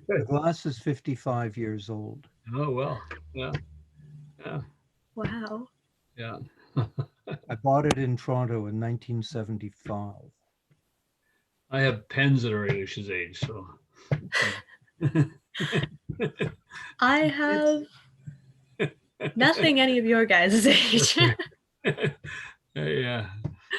The glass is 55 years old. Oh, well, yeah, yeah, Wow. yeah. I bought it in Toronto in 1975. I have pens that are Aish's age, so. I have nothing any of your guys' age. Yeah.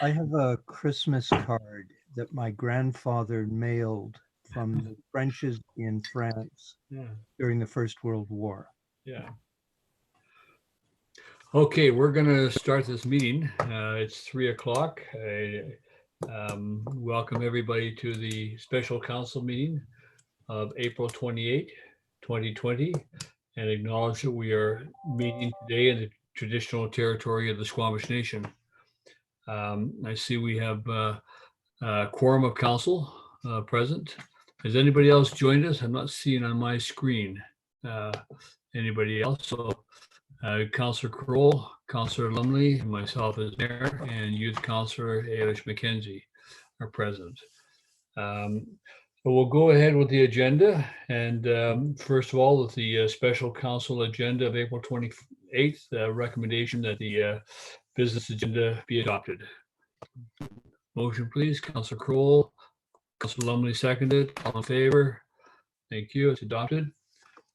I have a Christmas card that my grandfather mailed from the Frenches in France Yeah. during the First World War. Yeah. Okay, we're going to start this meeting. It's 3 o'clock. I welcome everybody to the special council meeting of April 28, 2020, and acknowledge that we are meeting today in the traditional territory of the Squamish Nation. I see we have a quorum of council present. Has anybody else joined us? I'm not seeing on my screen anybody else. So Councillor Kroll, Councillor Lumley, and myself as mayor, and Youth Councillor Ailish McKenzie are present. But we'll go ahead with the agenda. And first of all, with the special council agenda of April 28th, recommendation that the business agenda be adopted. Motion, please. Councillor Kroll, Councillor Lumley seconded. All in favor? Thank you. It's adopted.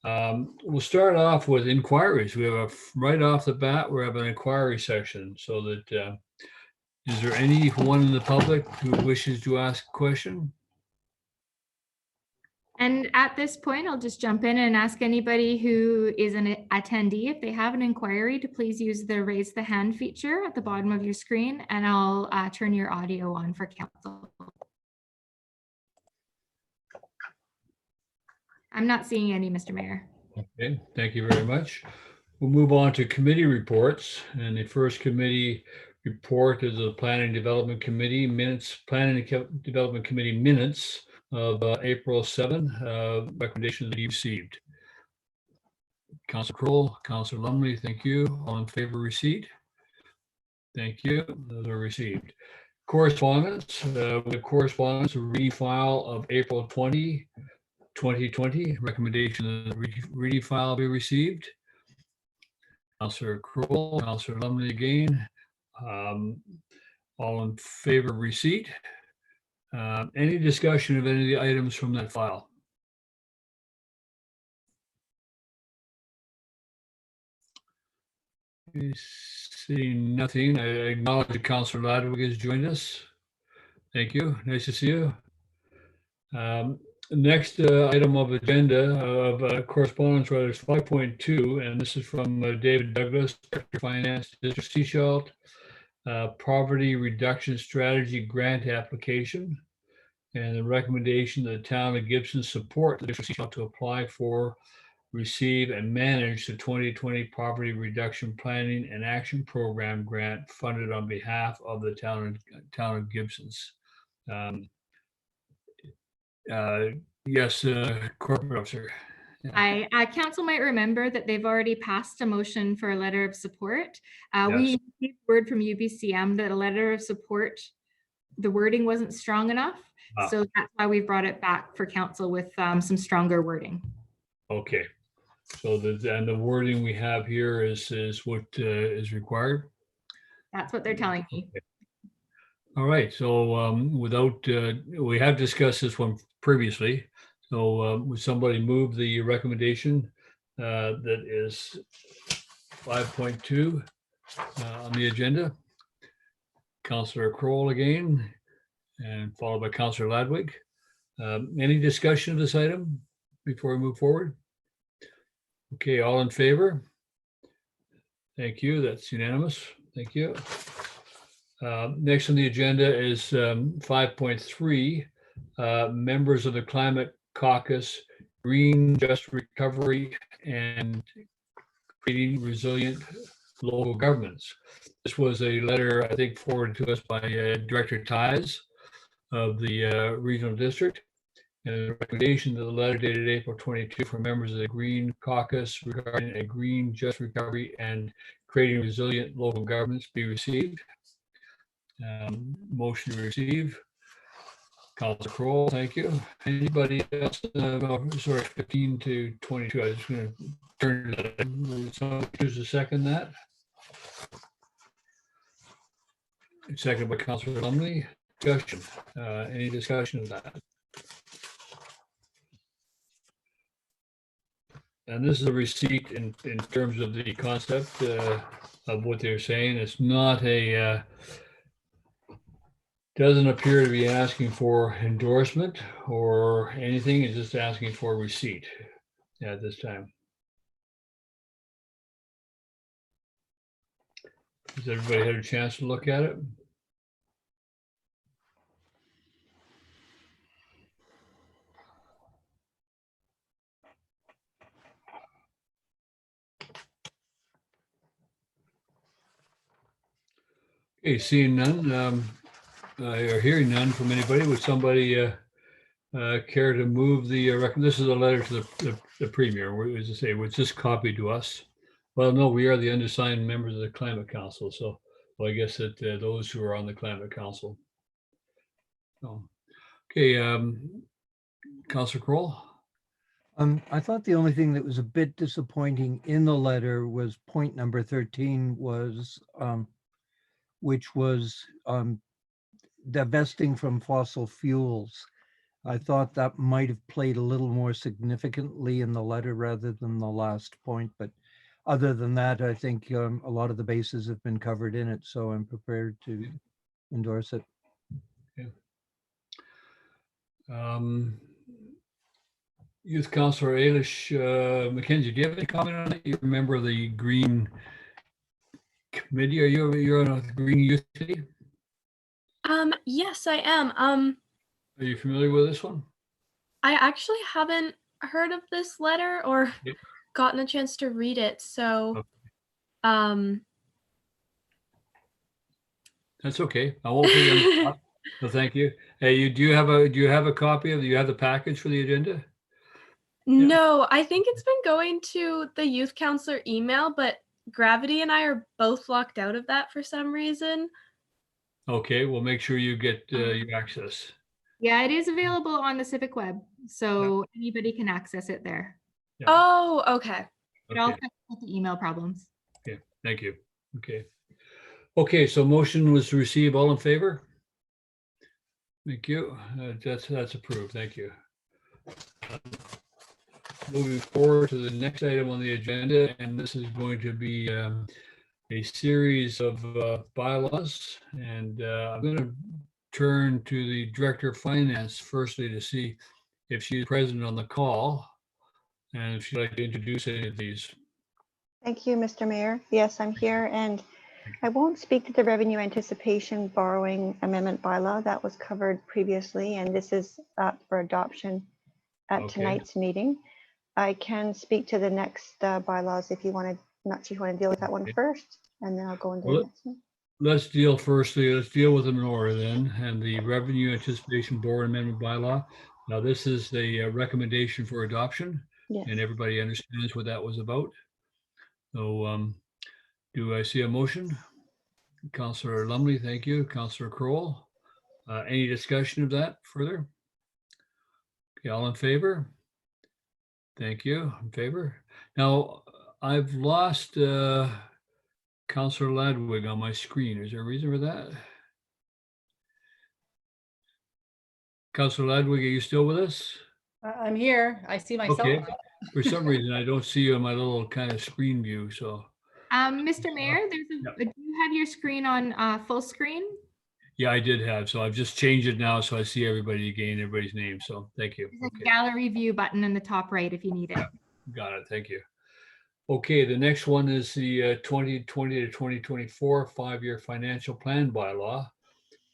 We'll start off with inquiries. We have right off the bat, we have an inquiry section. So that is there anyone in the public who wishes to ask a question? And at this point, I'll just jump in and ask anybody who is an attendee, if they have an inquiry, to please use the raise the hand feature at the bottom of your screen, and I'll turn your audio on for council. I'm not seeing any, Mr. Mayor. Okay, thank you very much. We'll move on to committee reports. And the first committee report is the Planning Development Committee minutes, Planning Development Committee minutes of April 7, recommendations that you received. Councillor Kroll, Councillor Lumley, thank you. All in favor of receipt? Thank you. Those are received. Correspondence, the correspondence reading file of April 20, 2020, recommendation that the reading file be received. Councillor Kroll, Councillor Lumley again. All in favor of receipt? Any discussion of any of the items from that file? Seeing nothing, I acknowledge that Councillor Ladwig has joined us. Thank you. Nice to see you. Next item of agenda of correspondence rather is 5.2, and this is from David Douglas, Director of Finance, District Seashell, Poverty Reduction Strategy Grant Application, and the recommendation that the town of Gibsons support the District Seashell to apply for, receive, and manage the 2020 Poverty Reduction Planning and Action Program grant funded on behalf of the town of Gibsons. Yes, corporate officer. Council might remember that they've already passed a motion for a letter of support. We received word from UBCM that a letter of support, the wording wasn't strong enough. So that's why we brought it back for council with some stronger wording. Okay. So the wording we have here is what is required? That's what they're telling me. Okay. All right. So we have discussed this one previously. So would somebody move the recommendation that is 5.2 on the agenda? Councillor Kroll again, and followed by Councillor Ladwig. Any discussion of this item before we move forward? Okay, all in favor? Thank you. That's unanimous. Thank you. Next on the agenda is 5.3, members of the Climate Caucus, Green Just Recovery and Creating Resilient Local Governments. This was a letter, I think, forwarded to us by Director Ties of the Regional District. And the recommendation of the letter dated April 22 for members of the Green Caucus regarding a green just recovery and creating resilient local governments be received. Motion to receive. Councilor Kroll, thank you. Anybody else? Sorry, 15 to 22. I was just going to turn it. Someone choose to second that. Seconded by Councilor Lumley. Discussion. Any discussion of that? And this is a receipt in terms of the concept of what they're saying. It's not a, doesn't appear to be asking for endorsement or anything. It's just asking for a receipt at this time. Has everybody had a chance to look at it? Okay, seeing none, or hearing none from anybody, would somebody care to move the, this is a letter to the Premier, as I say, was this copied to us? Well, no, we are the undersigned members of the Climate Council, so well, I guess that those who are on the Climate Council. Oh. Okay, Councilor Kroll? I thought the only thing that was a bit disappointing in the letter was point number 13 was, which was divesting from fossil fuels. I thought that might have played a little more significantly in the letter rather than the last point, but other than that, I think a lot of the bases have been covered in it, so I'm prepared to endorse it. Youth Councilor Ailish McKenzie, do you have any comment on it? You're a member of the Green Committee. You're on the Green Youth Committee? Yes, I am. Are you familiar with this one? I actually haven't heard of this letter or Yep. gotten a chance to read it, so That's okay. I won't put you on the spot. So thank you. Hey, do you have a copy of, do you have the package for the agenda? No, I think it's been going to the youth counselor email, but Gravity and I are both locked out of that for some reason. Okay, we'll make sure you get your access. Yeah, it is available on the Civic Web, so anybody can access it there. Yeah. Oh, okay. It all fixes with the email problems. Okay, thank you. Okay. Okay, so motion was to receive. All in favor? Thank you. That's approved. Thank you. Moving forward to the next item on the agenda, and this is going to be a series of bylaws, and I'm going to turn to the Director of Finance firstly to see if she's present on the call and if she'd like to introduce any of these. Thank you, Mr. Mayor. Yes, I'm here, and I won't speak to the revenue anticipation borrowing amendment bylaw that was covered previously, and this is up for adoption at tonight's meeting. I can speak to the next bylaws if you want to, not sure if you want to deal with that one first, and then I'll go into the next one. Let's deal with them in order then. And the revenue anticipation board amendment bylaw. Now this is the recommendation for adoption. Yes. And everybody understands what that was about. So do I see a motion? Councillor Lumley, thank you. Councillor Kroll. Any discussion of that further? Okay, all in favor? Thank you. In favor. Now I've lost Councillor Ladwig on my screen. Is there a reason for that? Councillor Ladwig, are you still with us? I'm here. I see myself. Okay. For some reason, I don't see you on my little kind of screen view. So, Mr. Mayor, do you have your screen on full screen? yeah, I did have. So I've just changed it now, so I see everybody again, everybody's name. So thank you. There's a gallery view button in the top right if you need it. Got it. Thank you. Okay, the next one is the 2020 to 2024 5-year financial plan bylaw,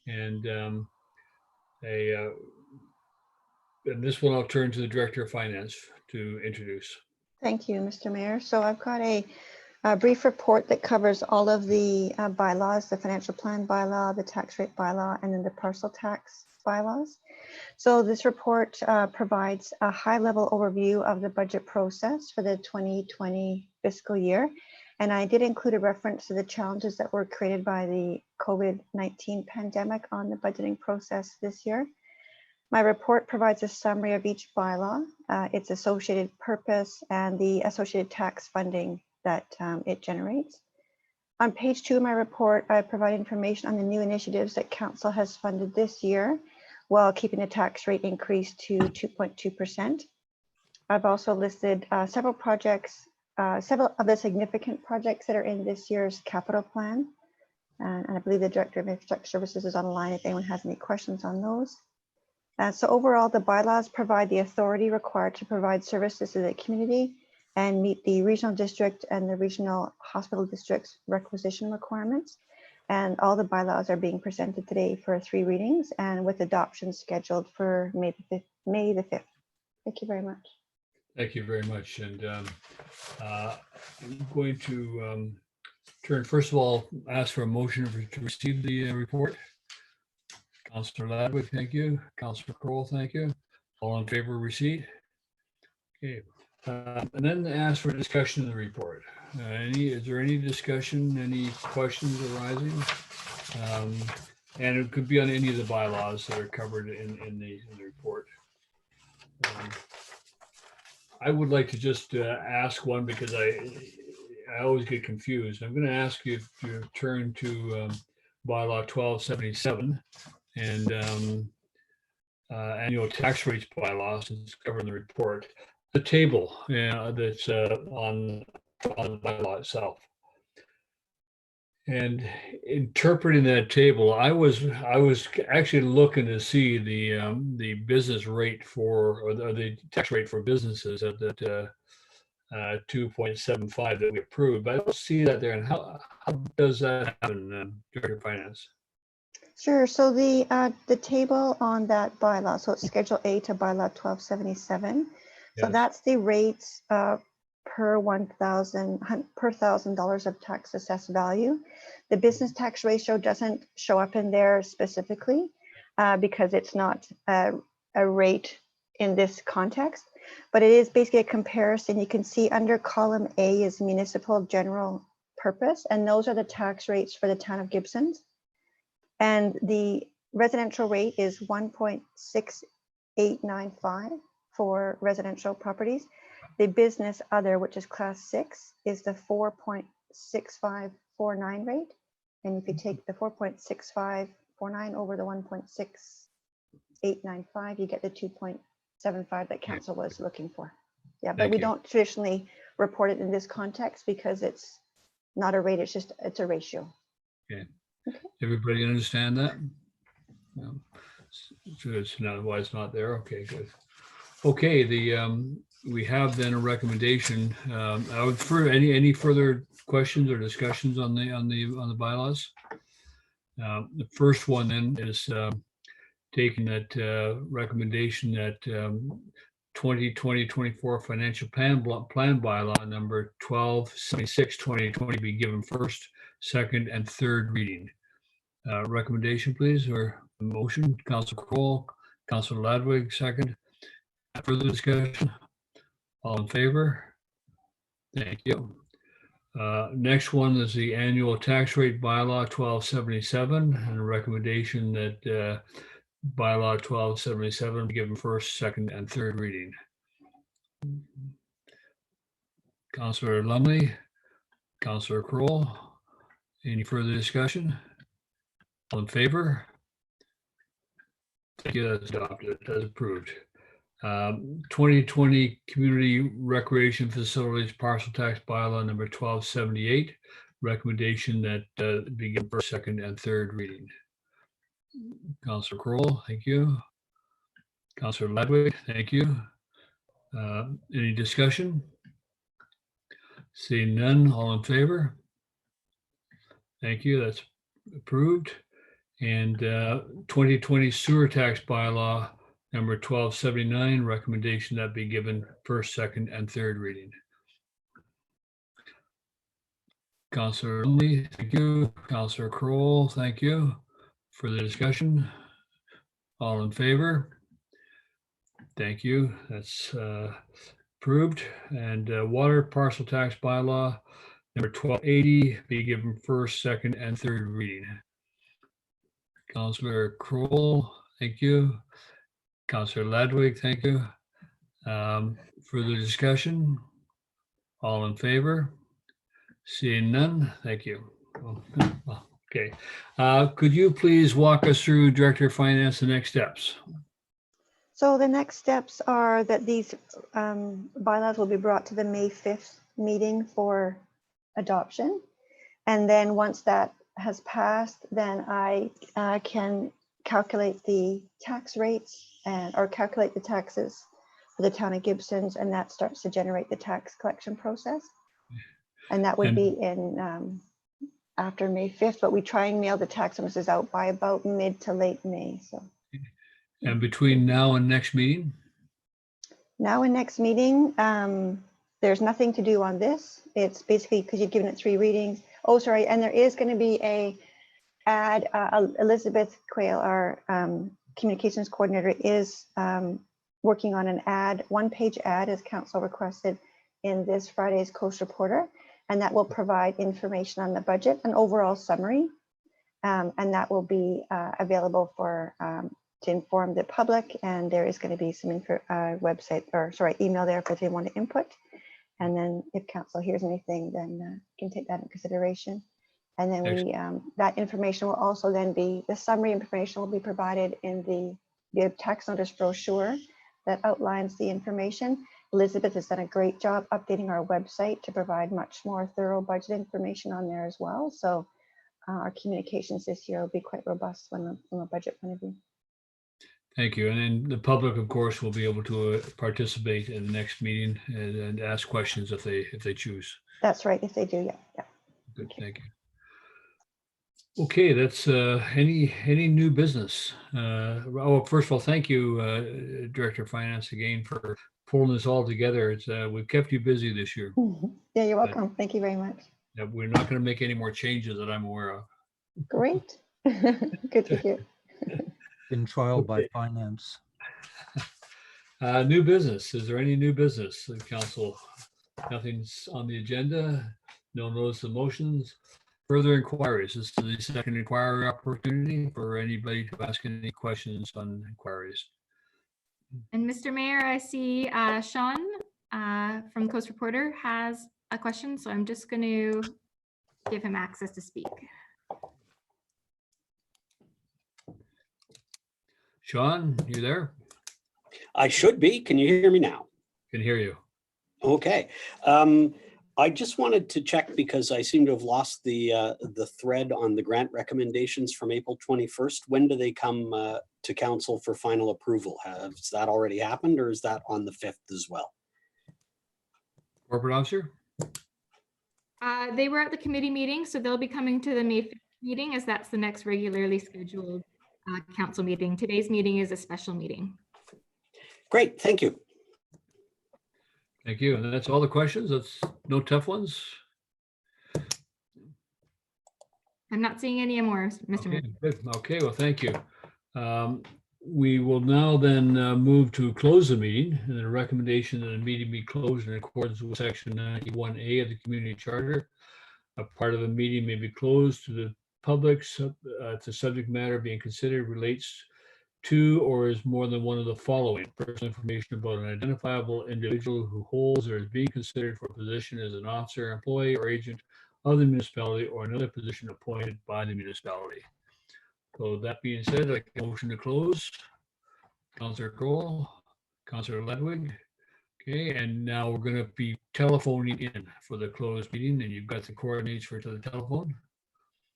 and and this one I'll turn to the Director of Finance to introduce. Thank you, Mr. Mayor. So I've got a brief report that covers all of the bylaws, the financial plan bylaw, the tax rate bylaw, and then the parcel tax bylaws. So this report provides a high-level overview of the budget process for the 2020 fiscal year. And I did include a reference to the challenges that were created by the COVID-19 pandemic on the budgeting process this year. My report provides a summary of each bylaw, its associated purpose, and the associated tax funding that it generates. On page 2 of my report, I provide information on the new initiatives that Council has funded this year while keeping the tax rate increased to 2.2%. I've also listed several projects, several of the significant projects that are in this year's capital plan. And I believe the Director of Infrastructure Services is online if anyone has any questions on those. So overall, the bylaws provide the authority required to provide services to the community and meet the regional district and the regional hospital district's requisition requirements. And all the bylaws are being presented today for 3 readings and with adoption scheduled for May the 5th. Thank you very much. Thank you very much. And I'm going to turn, first of all, ask for a motion to receive the report. Councillor Ladwig, thank you. Councillor Kroll, thank you. All in favor of receipt? Okay. And then ask for discussion of the report. Is there any discussion, any questions arising? And it could be on any of the bylaws that are covered in the report. I would like to just ask one because I always get confused. I'm going to ask you to turn to bylaw 1277 and annual tax rates bylaws is covered in the report. The table that's on the bylaw itself. And interpreting that table, I was actually looking to see the business rate for, or the tax rate for businesses at that 2.75 that we approved. But I don't see that there. And how does that happen, Director of Finance? Sure. So the table on that bylaw, so it's Schedule A to bylaw 1277. So Yes. that's the rates per $1,000 of tax assessed value. The business tax ratio doesn't show up in there specifically because it's not a rate in this context, but it is basically a comparison. You can see under column A is municipal general purpose, and those are the tax rates for the town of Gibsons. And the residential rate is 1.6895 for residential properties. The business other, which is class 6, is the 4.6549 rate. And if you take the 4.6549 over the 1.6895, you get the 2.75 that council was looking for. Yeah, but we don't traditionally report it in this context because it's not a rate, it's a ratio. Okay. Everybody understand that? No. So it's not why it's not there. Okay, good. Okay, we have then a recommendation. I would for any further questions or discussions on the bylaws. The first one then is taking that recommendation that 2020-24 financial plan bylaw number 1276/2020 be given first, second, and third reading. Recommendation, please, or motion. Councillor Kroll, Councillor Ladwig, second. Further discussion? All in favor? Thank you. Next one is the annual tax rate bylaw 1277, and a recommendation that bylaw 1277 be given first, second, and third reading. Councillor Lumley, Councillor Kroll, any further discussion? All in favor? Thank you. That's adopted. That's approved. 2020 Community Recreation Facilities Parcel Tax Bylaw number 1278. Recommendation that be given first, second, and third reading. Councillor Kroll, thank you. Councillor Ladwig, thank you. Any discussion? Seeing none, all in favor? Thank you. That's approved. And 2020 Sewer Tax Bylaw number 1279, recommendation that be given first, second, and third reading. Councillor Lumley, thank you. Councillor Kroll, thank you. For the discussion, all in favor? Thank you. That's approved. And Water Parcel Tax Bylaw number 1280 be given first, second, and third reading. Councillor Kroll, thank you. Councillor Ledwig, thank you. Further discussion? All in favor? Seeing none, thank you. Okay. Could you please walk us through, Director of Finance, the next steps? So the next steps are that these bylaws will be brought to the May 5th meeting for adoption. And then once that has passed, then I can calculate the tax rates or calculate the taxes for the town of Gibsons, and that starts to generate the tax collection process. And that would be in after May 5th, but we try and mail the tax notices out by about mid to late May. So. And between now and next meeting? Now and next meeting, there's nothing to do on this. It's basically because you've given it 3 readings. Oh, sorry. And there is going to be a ad. Elizabeth Quayle, our communications coordinator, is working on an ad, 1-page ad as council requested in this Friday's Coast Reporter. And that will provide information on the budget, an overall summary. And that will be available for to inform the public, and there is going to be some website or email there if they want to input. And then if council hears anything, then can take that into consideration. And then we that information will also then be, the summary information will be provided in the tax notice brochure that outlines the information. Elizabeth has done a great job updating our website to provide much more thorough budget information on there as well. So our communications this year will be quite robust from a budget point of view. Thank you. And then the public, of course, will be able to participate in the next meeting and ask questions if they choose. That's right, if they do, yeah. Good, thank you. Okay, that's any new business. First of all, thank you, Director of Finance, again for pulling this all together. It's we've kept you busy this year. Yeah, you're welcome. Thank you very much. We're not going to make any more changes that I'm aware of. Great. Good to hear. Been trialed by finance. New business. Is there any new business, Council? Nothing's on the agenda. No notice of motions. Further inquiries. This is the second inquiry opportunity for anybody to ask any questions on inquiries. And Mr. Mayor, I see Sean from Coast Reporter has a question, so I'm just going to give him access to speak. Sean, you there? I should be. Can you hear me now? Can hear you. Okay. I just wanted to check because I seem to have lost the thread on the grant recommendations from April 21st. When do they come to council for final approval? Has that already happened, or is that on the 5th as well? Corporate Officer? They were at the committee meeting, so they'll be coming to the May 5th meeting, as that's the next regularly scheduled council meeting. Today's meeting is a special meeting. Great, thank you. Thank you. And that's all the questions. That's no tough ones. I'm not seeing any more, Mr. Mayor. Good. Okay, well, thank you. We will now then move to close the meeting, and the recommendation that the meeting be closed in accordance with section 91A of the community charter. A part of the meeting may be closed to the public to subject matter being considered relates to or is more than one of the following: personal information about an identifiable individual who holds or is being considered for a position as an officer, employee, or agent of the municipality, or another position appointed by the municipality. So that being said, I can motion to close. Councillor Cole, Councillor Ledwig. Okay, and now we're going to be telephoning in for the closed meeting, and you've got the coordinates for the telephone.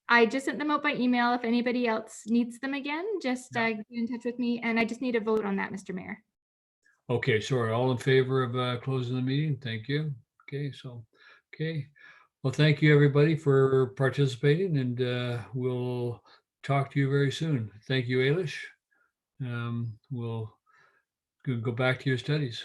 I just sent them out by email. If anybody else needs them again, just get in touch with me. And I just need a vote on that, Mr. Mayor. Okay, sorry, all in favor of closing the meeting? Thank you. Okay, so, okay. Well, thank you, everybody, for participating, and we'll talk to you very soon. Thank you, Ailish. We'll go back to your studies.